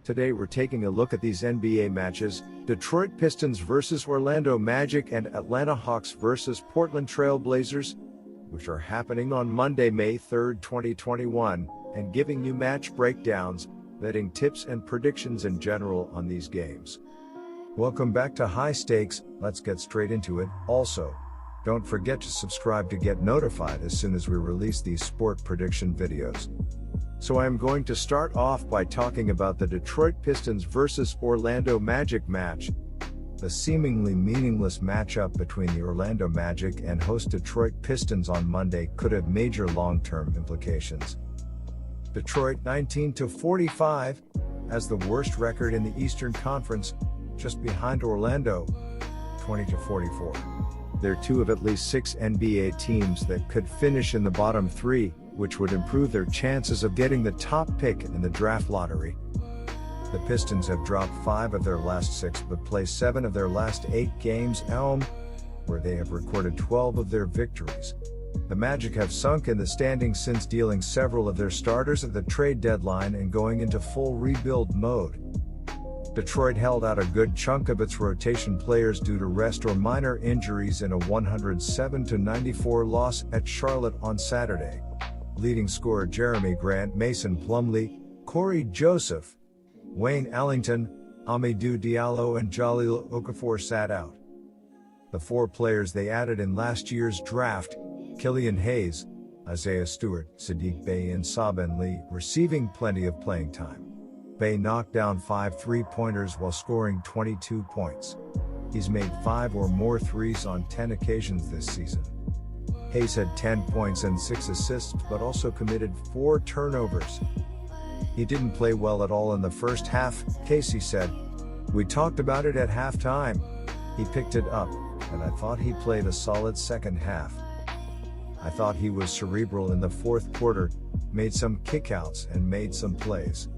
Today we're taking a look at these NBA matches: Detroit Pistons vs Orlando Magic and Atlanta Hawks vs Portland Trail Blazers, which are happening on Monday, May 3, 2021, and giving you match breakdowns, betting tips and predictions in general on these games. Welcome back to High Stakes. Let's get straight into it. Also, don't forget to subscribe to get notified as soon as we release these sport prediction videos. So I am going to start off by talking about the Detroit Pistons vs Orlando Magic match. The seemingly meaningless matchup between the Orlando Magic and host Detroit Pistons on Monday could have major long-term implications. Detroit 19-45 has the worst record in the Eastern Conference, just behind Orlando 20-44. They're two of at least 6 NBA teams that could finish in the bottom 3, which would improve their chances of getting the top pick in the draft lottery. The Pistons have dropped 5 of their last 6 but play 7 of their last 8 games at home, where they have recorded 12 of their victories. The Magic have sunk in the standings since dealing several of their starters at the trade deadline and going into full rebuild mode. Detroit held out a good chunk of its rotation players due to rest or minor injuries in a 107-94 loss at Charlotte on Saturday. Leading scorer Jerami Grant, Mason Plumlee, Corey Joseph, Wayne Ellington, Hamidou Diallo and Jahlil Okafor sat out. The 4 players they added in last year's draft, Killian Hayes, Isaiah Stewart, Saddiq Bey and Saben Lee, receiving plenty of playing time. Bey knocked down 5 3-pointers while scoring 22 points. He's made 5 or more threes on 10 occasions this season. Hayes had 10 points and 6 assists but also committed 4 turnovers. He didn't play well at all in the first half, Casey said. We talked about it at halftime. He picked it up, and I thought he played a solid second half. I thought he was cerebral in the fourth quarter, made some kickouts and made some plays.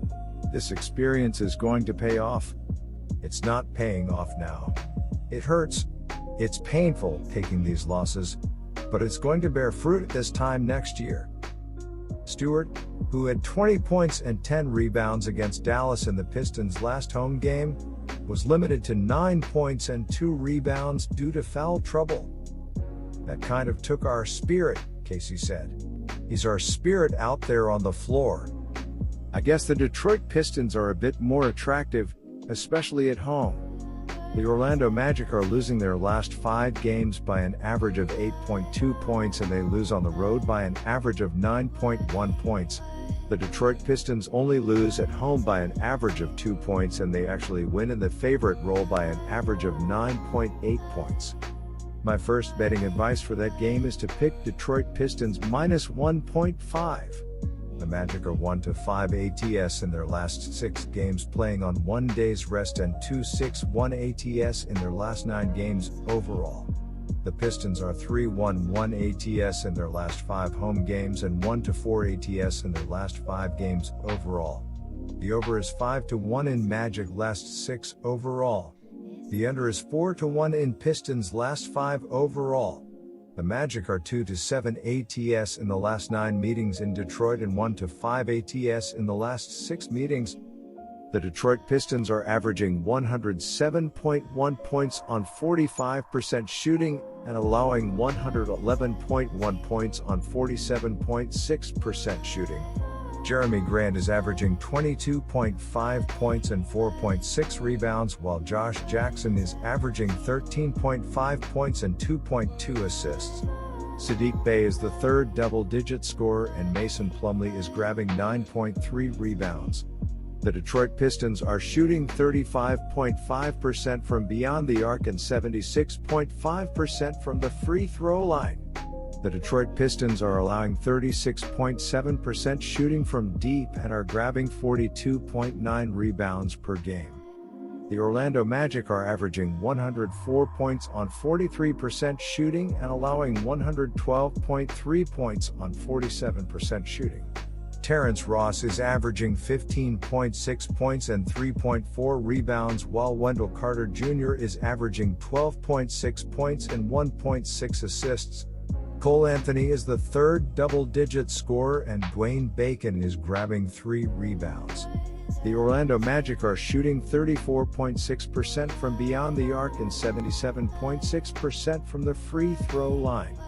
This experience is going to pay off. It's not paying off now. It hurts. It's painful taking these losses, but it's going to bear fruit this time next year. Stewart, who had 20 points and 10 rebounds against Dallas in the Pistons' last home game, was limited to 9 points and 2 rebounds due to foul trouble. That kind of took our spirit, Casey said. He's our spirit out there on the floor. I guess the Detroit Pistons are a bit more attractive, especially at home. The Orlando Magic are losing their last 5 games by an average of 8.2 points and they lose on the road by an average of 9.1 points. The Detroit Pistons only lose at home by an average of 2 points and they actually win in the favorite role by an average of 9.8 points. My first betting advice for that game is to pick Detroit Pistons minus 1.5. The Magic are 1-5 ATS in their last 6 games playing on 1 day's rest and 2-6-1 ATS in their last 9 games overall. The Pistons are 3-1-1 ATS in their last 5 home games and 1-4 ATS in their last 5 games overall. The over is 5-1 in Magic last 6 overall. The under is 4-1 in Pistons last 5 overall. The Magic are 2-7 ATS in the last 9 meetings in Detroit and 1-5 ATS in the last 6 meetings. The Detroit Pistons are averaging 107.1 points on 45% shooting and allowing 111.1 points on 47.6% shooting. Jerami Grant is averaging 22.5 points and 4.6 rebounds while Josh Jackson is averaging 13.5 points and 2.2 assists. Saddiq Bey is the 3rd double-digit scorer and Mason Plumlee is grabbing 9.3 rebounds. The Detroit Pistons are shooting 35.5% from beyond the arc and 76.5% from the free throw line. The Detroit Pistons are allowing 36.7% shooting from deep and are grabbing 42.9 rebounds per game. The Orlando Magic are averaging 104 points on 43% shooting and allowing 112.3 points on 47% shooting. Terrence Ross is averaging 15.6 points and 3.4 rebounds while Wendell Carter Jr. is averaging 12.6 points and 1.6 assists. Cole Anthony is the 3rd double-digit scorer and Dwayne Bacon is grabbing 3 rebounds. The Orlando Magic are shooting 34.6% from beyond the arc and 77.6% from the free throw line.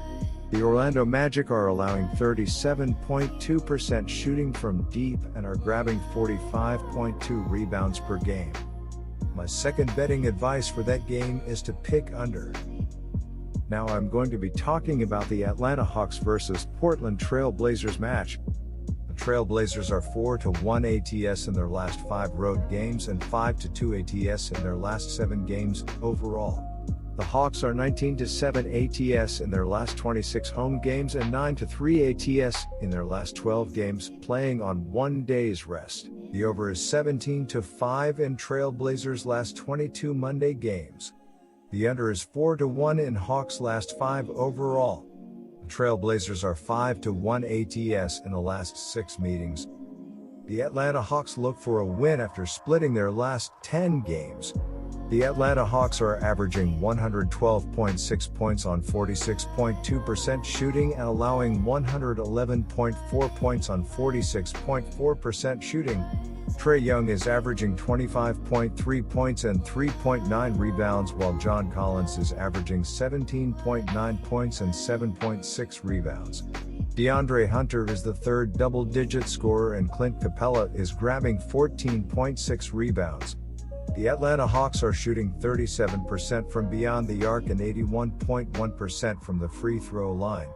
The Orlando Magic are allowing 37.2% shooting from deep and are grabbing 45.2 rebounds per game. My second betting advice for that game is to pick under. Now I'm going to be talking about the Atlanta Hawks versus Portland Trail Blazers match. The Trail Blazers are 4-1 ATS in their last 5 road games and 5-2 ATS in their last 7 games overall. The Hawks are 19-7 ATS in their last 26 home games and 9-3 ATS in their last 12 games, playing on 1 day's rest. The over is 17-5 in Trail Blazers' last 22 Monday games. The under is 4-1 in Hawks' last 5 overall. The Trail Blazers are 5-1 ATS in the last 6 meetings. The Atlanta Hawks look for a win after splitting their last 10 games. The Atlanta Hawks are averaging 112.6 points on 46.2% shooting and allowing 111.4 points on 46.4% shooting. Trae Young is averaging 25.3 points and 3.9 rebounds, while John Collins is averaging 17.9 points and 7.6 rebounds. DeAndre Hunter is the third double-digit scorer and Clint Capella is grabbing 14.6 rebounds. The Atlanta Hawks are shooting 37% from beyond the arc and 81.1% from the free throw line.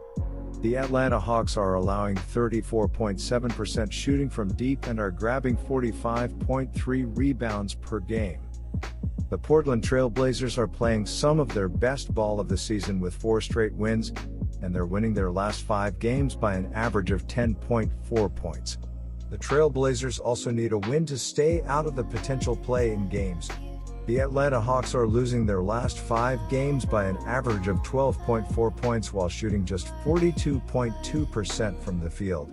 The Atlanta Hawks are allowing 34.7% shooting from deep and are grabbing 45.3 rebounds per game. The Portland Trail Blazers are playing some of their best ball of the season with 4 straight wins, and they're winning their last 5 games by an average of 10.4 points. The Trail Blazers also need a win to stay out of the potential play-in games. The Atlanta Hawks are losing their last 5 games by an average of 12.4 points while shooting just 42.2% from the field.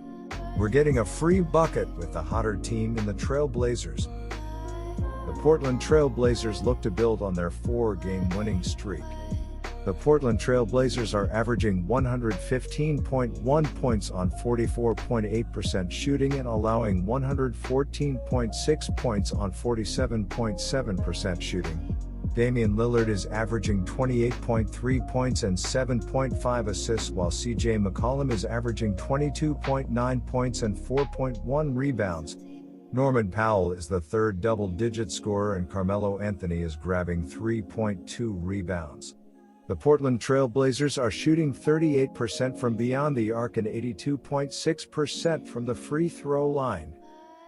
We're getting a free bucket with the hotter team in the Trail Blazers. The Portland Trail Blazers look to build on their 4-game winning streak. The Portland Trail Blazers are averaging 115.1 points on 44.8% shooting and allowing 114.6 points on 47.7% shooting. Damian Lillard is averaging 28.3 points and 7.5 assists, while CJ McCollum is averaging 22.9 points and 4.1 rebounds. Norman Powell is the third double-digit scorer and Carmelo Anthony is grabbing 3.2 rebounds. The Portland Trail Blazers are shooting 38% from beyond the arc and 82.6% from the free throw line.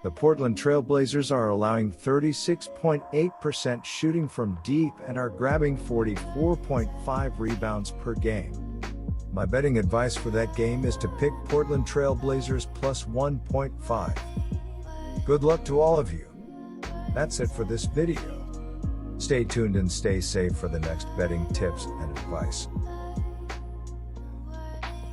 The Portland Trail Blazers are allowing 36.8% shooting from deep and are grabbing 44.5 rebounds per game. My betting advice for that game is to pick Portland Trail Blazers plus 1.5. Good luck to all of you. That's it for this video. Stay tuned and stay safe for the next betting tips and advice.